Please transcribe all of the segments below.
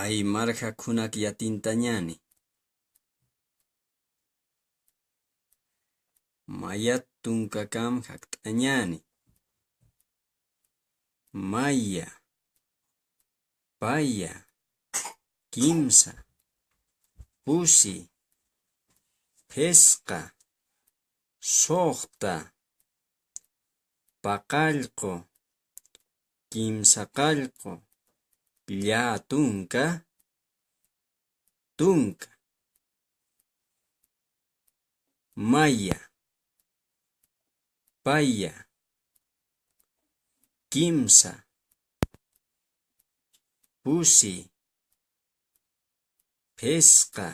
Aymarqakunak yatintañani. Mayat tunkakam haqt'añani. Maya, paya, kimsa, pusi, pesqa, suqta, paqallqu, kimsa qallqu, lla tunka, tunka. Maya, paya, kimsa, pusi, pesqa,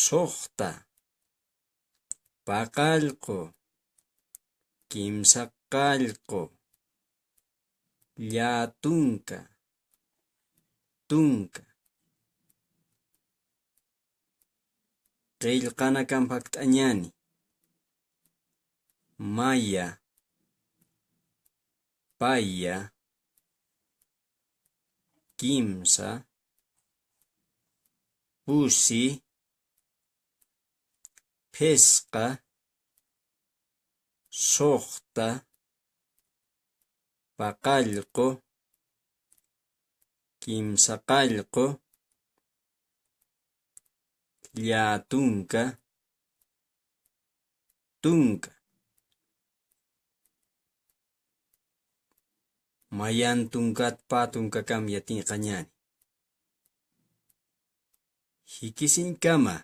suqta, paqallqu, kimsa qallqu, lla tunka, tunka. Qillqanakam haqt'añani. Maya, paya, kimsa, pusi, pesqa, suqta, paqallqu, kimsa qallqu, lla tunka, tunka. Mayan tunkatpa tunkakam yatinqañani. Hikisinkama